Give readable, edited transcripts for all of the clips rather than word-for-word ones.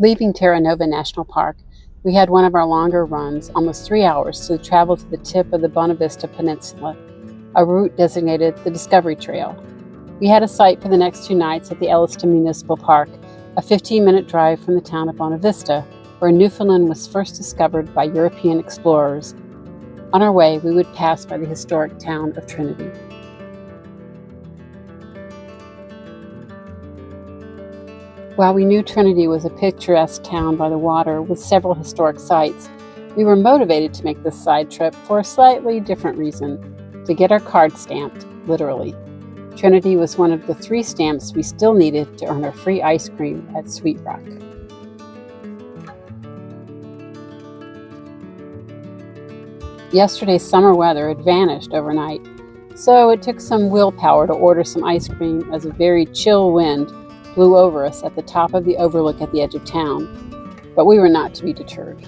Leaving Terra Nova National Park, we had one of our longer runs, almost 3 hours, to travel to the tip of the Bonavista Peninsula, a route designated the Discovery Trail. We had a site for the next 2 nights at the Elliston Municipal Park, a 15-minute drive from the town of Bonavista, where Newfoundland was first discovered by European explorers. On our way, we would pass by the historic town of Trinity. While we knew Trinity was a picturesque town by the water with several historic sites, we were motivated to make this side trip for a slightly different reason: to get our card stamped, literally. Trinity was one of the 3 stamps we still needed to earn our free ice cream at Sweet Rock. Yesterday's summer weather had vanished overnight, so it took some willpower to order some ice cream as a very chill wind blew over us at the top of the overlook at the edge of town, but we were not to be deterred.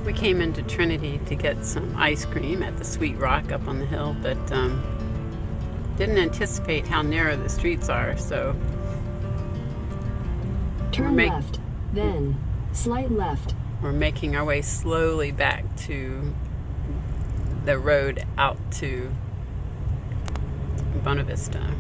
We came into Trinity to get some ice cream at the Sweet Rock up on the hill, but didn't anticipate how narrow the streets are, so turn left, then slight left. We're making our way slowly back to the road out to Bonavista.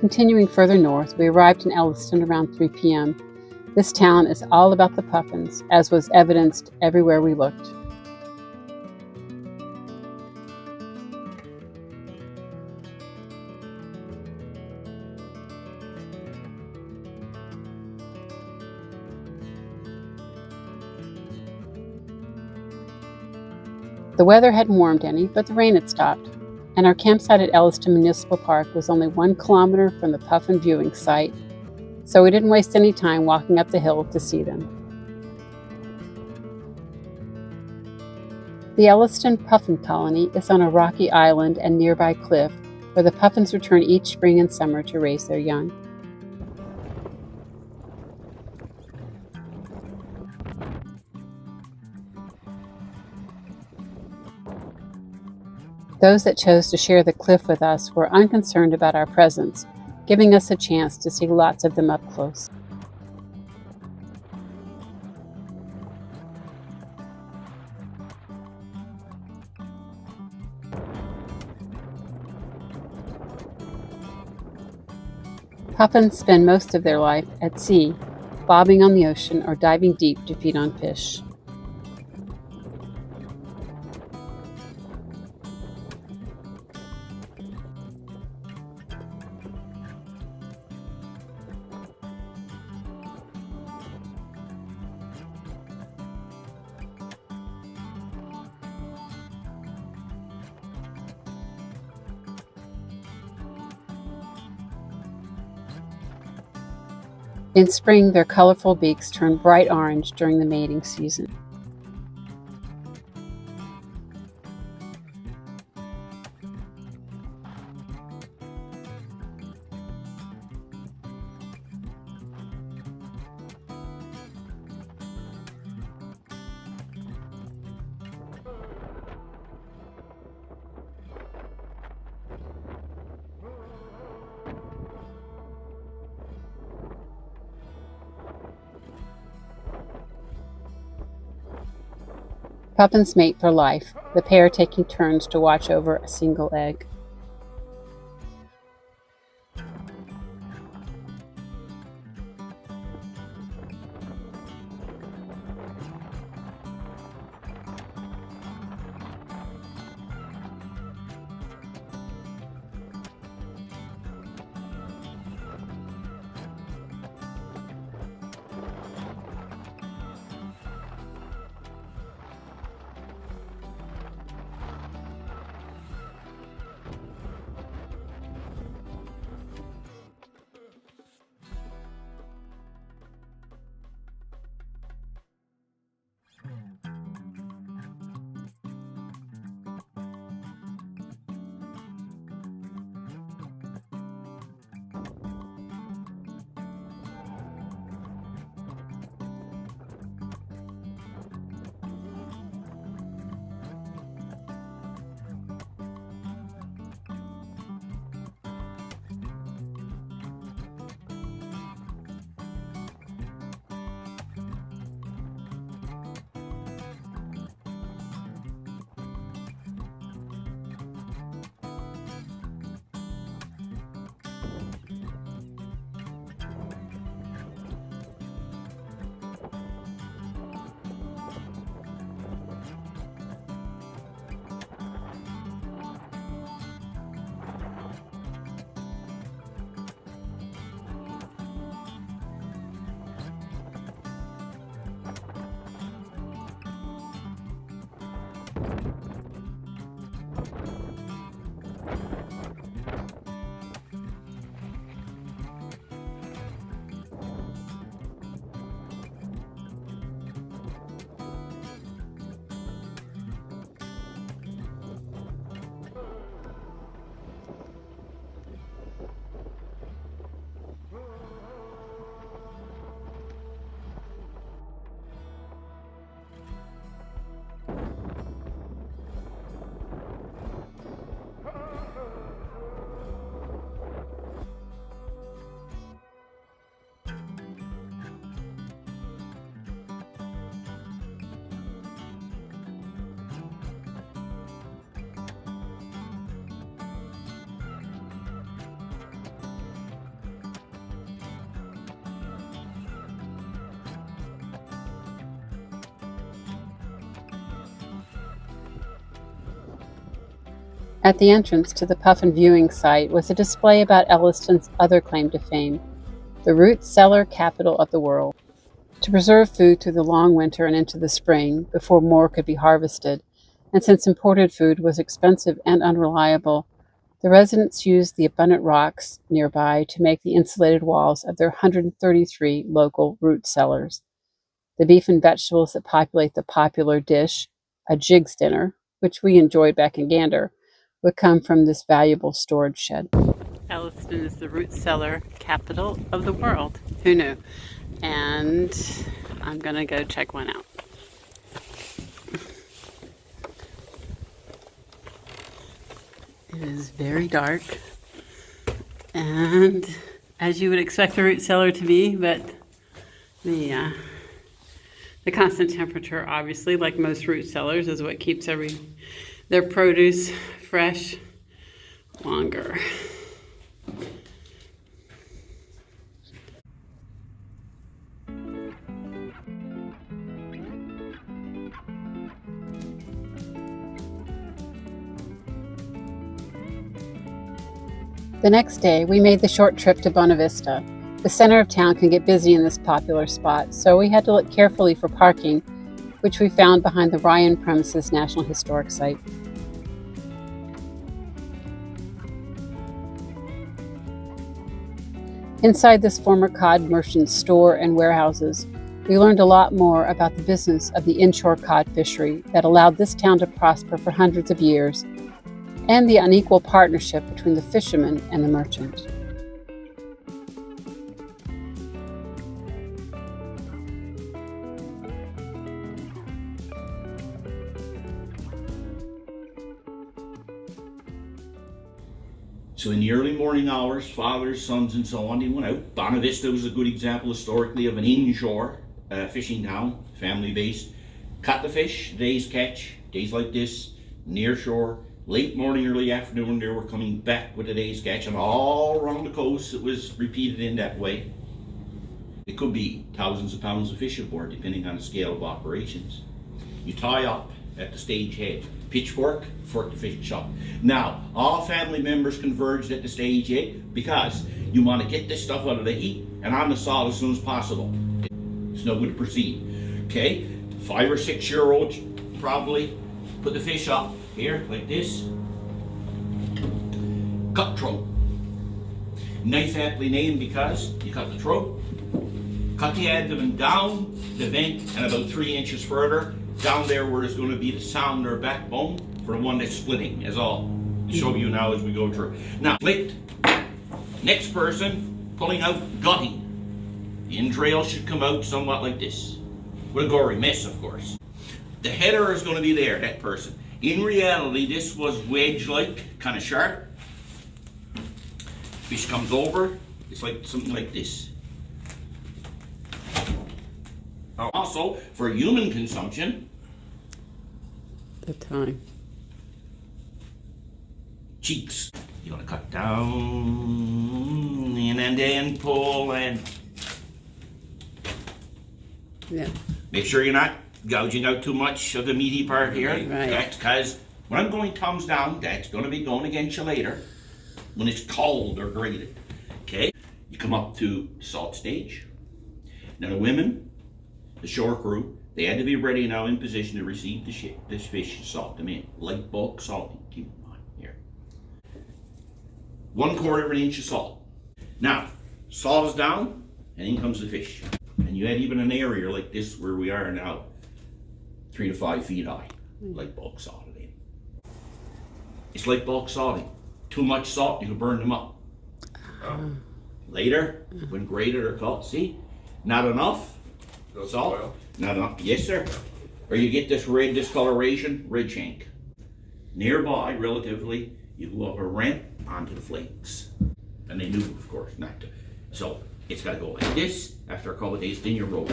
Continuing further north, we arrived in Elliston around 3 p.m. This town is all about the Puffins, as was evidenced everywhere we looked. The weather hadn't warmed any, but the rain had stopped, and our campsite at Elliston Municipal Park was only 1 kilometer from the puffin viewing site, so we didn't waste any time walking up the hill to see them. The Elliston Puffin Colony is on a rocky island and nearby cliff where the puffins return each spring and summer to raise their young. Those that chose to share the cliff with us were unconcerned about our presence, giving us a chance to see lots of them up close. Puffins spend most of their life at sea, bobbing on the ocean or diving deep to feed on fish. In spring, their colorful beaks turn bright orange during the mating season. Puffins mate for life, the pair taking turns to watch over a single egg. At the entrance to the Puffin viewing site was a display about Elliston's other claim to fame, the root cellar capital of the world. To preserve food through the long winter and into the spring, before more could be harvested, and since imported food was expensive and unreliable, the residents used the abundant rocks nearby to make the insulated walls of their 133 local root cellars. The beef and vegetables that populate the popular dish, a jig's dinner, which we enjoyed back in Gander, would come from this valuable storage shed. Elliston is the root cellar capital of the world. Who knew? And I'm gonna go check one out. It is very dark, and as you would expect a root cellar to be, but the constant temperature, obviously, like most root cellars, is what keeps their produce fresh longer. The next day, we made the short trip to Bonavista. The center of town can get busy in this popular spot, so we had to look carefully for parking, which we found behind the Ryan Premises National Historic Site. Inside this former cod merchant's store and warehouses, we learned a lot more about the business of the inshore cod fishery that allowed this town to prosper for hundreds of years, and the unequal partnership between the fisherman and the merchant. So in the early morning hours, fathers, sons, and so on, they went out. Bonavista was a good example historically of an inshore fishing town, family-based. Caught the fish, day's catch, days like this, near shore, late morning, early afternoon, they were coming back with the day's catch, and all around the coast it was repeated in that way. It could be thousands of pounds of fish aboard, depending on the scale of operations. You tie up at the stage head, pitchfork, fork the fish up. Now, all family members converged at the stage head because you want to get this stuff out of the heat and on the salt as soon as possible. It's no good to proceed. Okay, 5 or 6 year olds probably put the fish up here like this. Cut throat. Nice aptly named because you cut the throat, cut the abdomen down the vent, and about 3 inches further down there where there's going to be the sound or backbone for the one that's splitting, is all. I'll show you now as we go through. Now, split. Next person pulling out gutting. The entrails should come out somewhat like this, with a gory mess, of course. The header is going to be there, that person. In reality, this was wedge-like, kind of sharp. Fish comes over, it's like something like this. Also, for human consumption, The time. cheeks. You're going to cut down, and then pull, and Yeah. make sure you're not gouging out too much of the meaty part here. Right. That's because when I'm going thumbs down, that's going to be going against you later when it's cold or grated. Okay? You come up to salt stage. Now the women, the shore crew, they had to be ready now in position to receive this fish and salt them in. Light bulk salting, keep in mind here. 1/4 of an inch of salt. Now, salt is down, and in comes the fish. And you had even an area like this where we are now, 3 to 5 feet high, light bulk salted in. It's light bulk salting. Too much salt, you can burn them up. Later, when grated or cut, see, not enough salt, not enough, yes sir. Or you get this red discoloration, red shank. Nearby, relatively, you go up a ramp onto the flakes. And they knew, of course, not to. So, it's gotta go like this, after a couple of days, then you roll.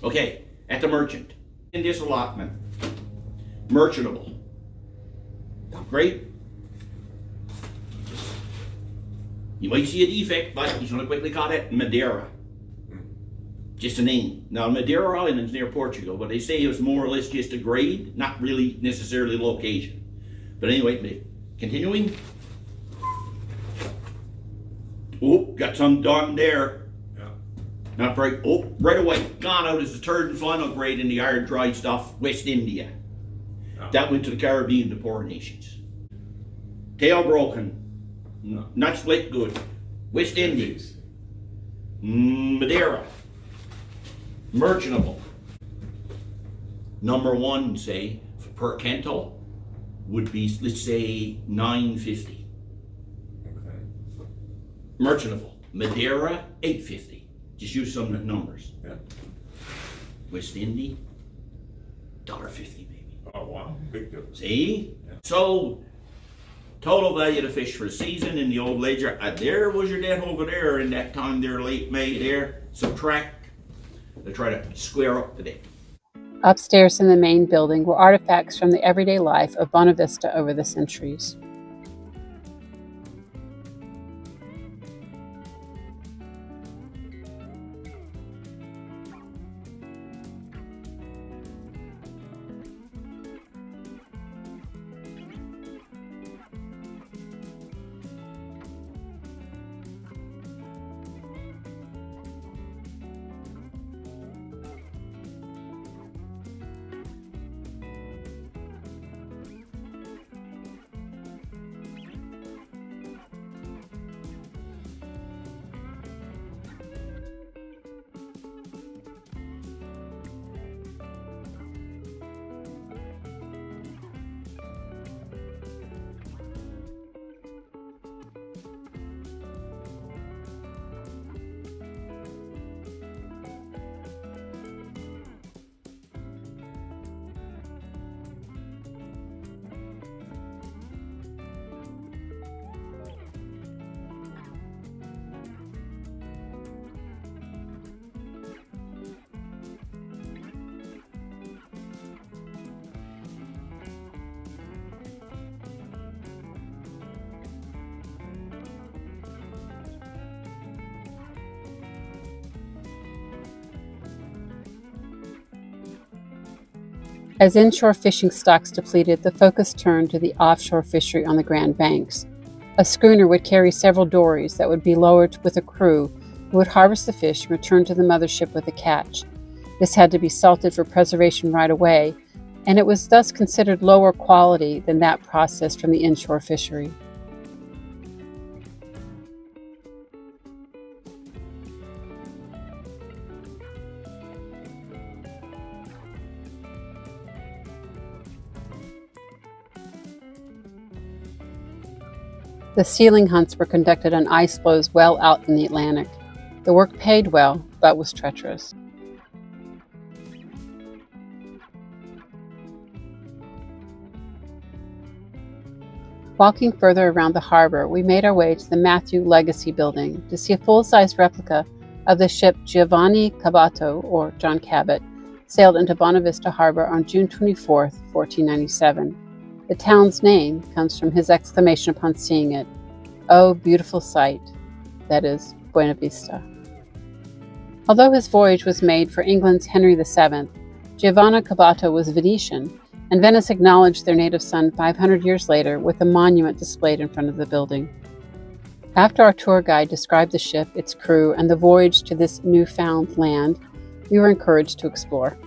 Okay, at the merchant. In this allotment, merchantable. Great. You might see a defect, but he's going to quickly call it Madeira. Just a name. Now, Madeira Island is near Portugal, but they say it was more or less just a grade, not really necessarily location. But anyway, continuing. Oh, got some done there. Not right. Oh, right away. Gone out as the third and final grade in the hard dried stuff, West India. That went to the Caribbean, the poor nations. Tail broken. Not split good. West Indies. Madeira. Merchantable. Number 1, say, per Kento would be, let's say, $9.50. Okay. Merchantable. Madeira, $8.50. Just use some numbers. Yeah. West Indy, $1.50 maybe. Oh wow, big difference. See? Yeah. So, total value of the fish for the season in the old ledger, there was your debt over there in that time there, late May there. Subtract to try to square up the debt. Upstairs in the main building were artifacts from the everyday life of Bonavista over the centuries. As inshore fishing stocks depleted, the focus turned to the offshore fishery on the Grand Banks. A schooner would carry several dories that would be lowered with a crew who would harvest the fish and return to the mothership with a catch. This had to be salted for preservation right away, and it was thus considered lower quality than that processed from the inshore fishery. The sealing hunts were conducted on ice floes well out in the Atlantic. The work paid well, but was treacherous. Walking further around the harbor, we made our way to the Matthew Legacy Building to see a full-size replica of the ship Giovanni Cabot, or John Cabot, sailed into Bonavista Harbor on June 24, 1497. The town's name comes from his exclamation upon seeing it, "Oh, beautiful sight," that is, Bonavista. Although his voyage was made for England's Henry VII, Giovanni Cabot was Venetian, and Venice acknowledged their native son 500 years later with a monument displayed in front of the building. After our tour guide described the ship, its crew, and the voyage to this Newfoundland, we were encouraged to explore.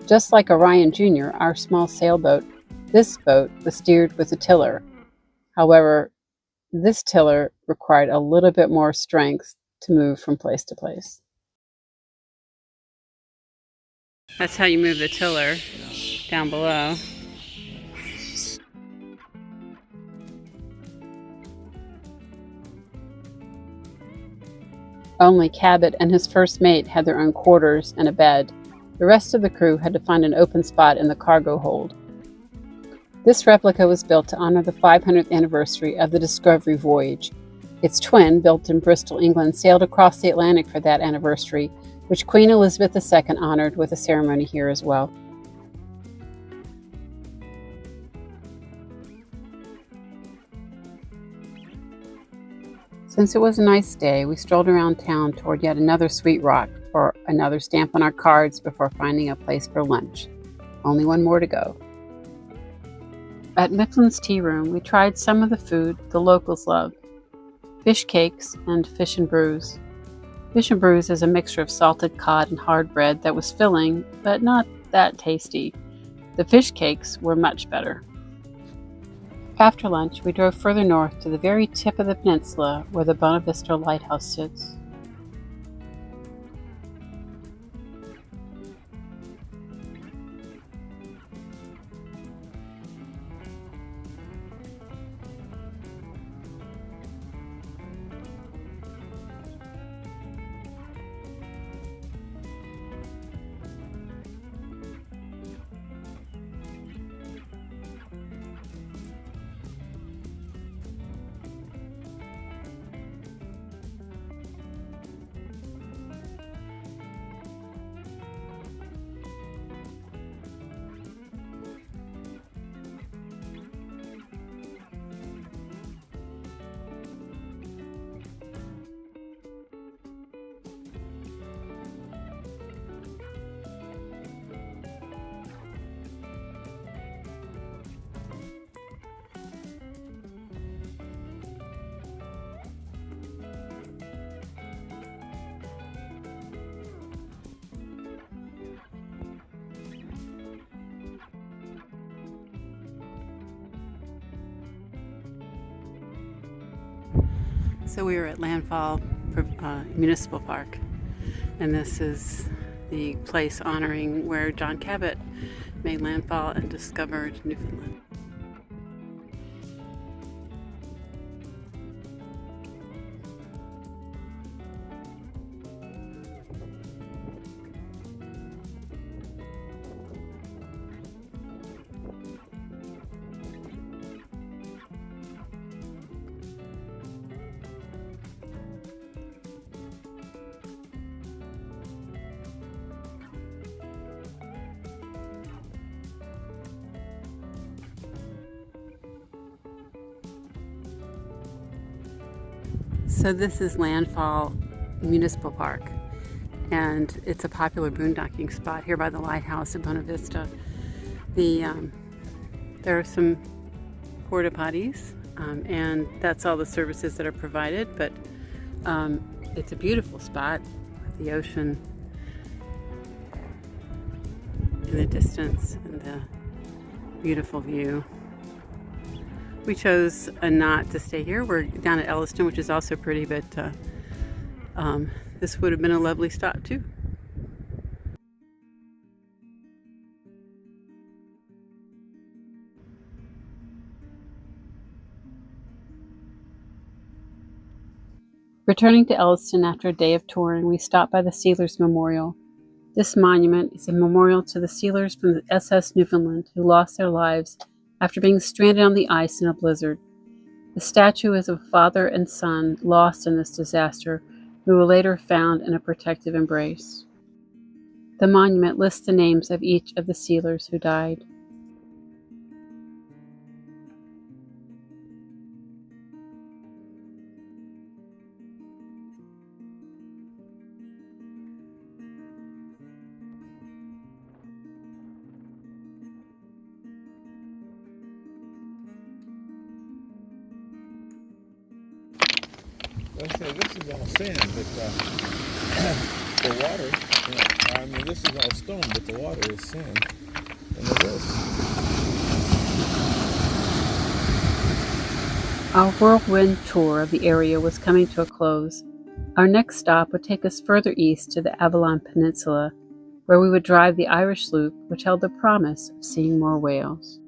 Just like Orion Jr., our small sailboat, this boat was steered with a tiller. However, this tiller required a little bit more strength to move from place to place. That's how you move the tiller down below. Only Cabot and his first mate had their own quarters and a bed. The rest of the crew had to find an open spot in the cargo hold. This replica was built to honor the 500th anniversary of the Discovery voyage. Its twin, built in Bristol, England, sailed across the Atlantic for that anniversary, which Queen Elizabeth II honored with a ceremony here as well. Since it was a nice day, we strolled around town toward yet another sweet rock for another stamp on our cards before finding a place for lunch. Only one more to go. At Mifflin's Tea Room, we tried some of the food the locals love: fish cakes and fish and brews. Fish and brews is a mixture of salted cod and hard bread that was filling, but not that tasty. The fish cakes were much better. After lunch, we drove further north to the very tip of the peninsula where the Bonavista Lighthouse sits. So we were at Landfall Municipal Park, and this is the place honoring where John Cabot made landfall and discovered Newfoundland. So this is Landfall Municipal Park, and it's a popular boondocking spot here by the lighthouse at Bonavista. There are some porta potties, and that's all the services that are provided, but it's a beautiful spot with the ocean in the distance and the beautiful view. We chose not to stay here. We're down at Elliston, which is also pretty, but this would have been a lovely stop too. Returning to Elliston after a day of touring, we stopped by the Sealers Memorial. This monument is a memorial to the sealers from the SS Newfoundland who lost their lives after being stranded on the ice in a blizzard. The statue is of a father and son lost in this disaster who were later found in a protective embrace. The monument lists the names of each of the sealers who died. Let's say this is all sand, but the water, I mean, this is all stone, but the water is sand. And it is. Our whirlwind tour of the area was coming to a close. Our next stop would take us further east to the Avalon Peninsula, where we would drive the Irish sloop, which held the promise of seeing more whales.